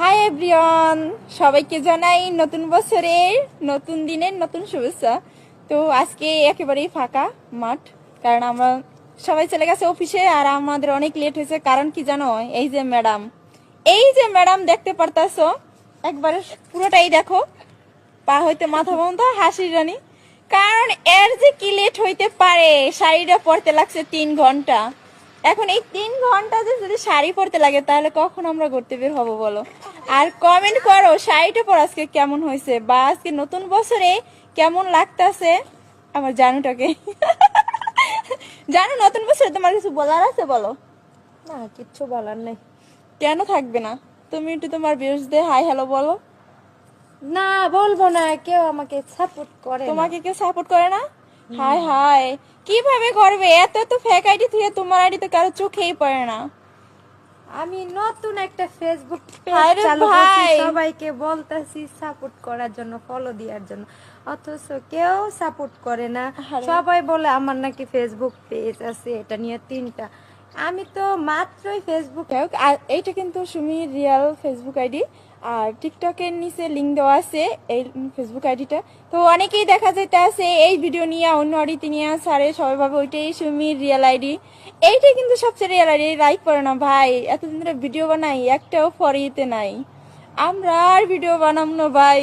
Hi everyone, সবাইকে জানাই নতুন বছরের নতুন দিনের নতুন শুভেচ্ছা। তো আজকে একেবারেই ফাঁকা মাঠ, কারণ আমরা সবাই চলে গেছে অফিসে আর আমাদের অনেক লেট হয়েছে। কারণ কি জানো, এই যে ম্যাডাম দেখতে পারতাছো, একবারে পুরোটাই দেখো, পা হইতে মাথা বন্ধ হাসির রানী। কারণ এর যে কি লেট হইতে পারে, শাড়িটা পরতে লাগছে 3 ঘন্টা। এখন এই 3 ঘন্টা যদি শাড়ি পরতে লাগে, তাহলে কখন আমরা ঘুরতে বের হবো বলো? আর কমেন্ট করো শাড়িটা পর আজকে কেমন হয়েছে, বা আজকে নতুন বছরে কেমন লাগতাছে আমার জানুটাকে। জানো, নতুন বছরে তোমার কিছু বলার আছে বলো? না, কিচ্ছু বলার নেই। কেন থাকবে না? তুমি একটু তোমার ভিউয়ার্সদের হাই হ্যালো বলো। না, বলবো না, কেউ আমাকে সাপোর্ট করে না। তোমাকে কেউ সাপোর্ট করে না? হাই হাই, কিভাবে করবে? এত তো ফেক আইডি থেকে তোমার আইডি তো কারো চোখেই পড়ে না। আমি নতুন একটা ফেসবুক হায় পেজ রে চালু করছি, ভাই। সবাইকে বলতেছি সাপোর্ট করার জন্য, ফলো দেওয়ার জন্য, অথচ কেউ সাপোর্ট করে না। আরে। সবাই বলে আমার নাকি ফেসবুক পেজ আছে, এটা নিয়ে 3টা। আমি তো মাত্রই ফেসবুক। যাই হোক, আর এইটা কিন্তু সুমির রিয়েল ফেসবুক আইডি, আর টিকটকের নিচে লিঙ্ক দেওয়া আছে এই ফেসবুক আইডিটা। তো অনেকেই দেখা যেতে আছে এই ভিডিও নিয়ে অন্য আইডিতে নিয়ে সারে, সবাই ভাবে ওইটাই সুমির রিয়েল আইডি। এইটাই কিন্তু সবচেয়ে রিয়েল আইডি। লাইক করে না ভাই, এতদিন ধরে ভিডিও বানাই, একটাও ফরিতে নাই। আমরা আর ভিডিও বানাম না ভাই।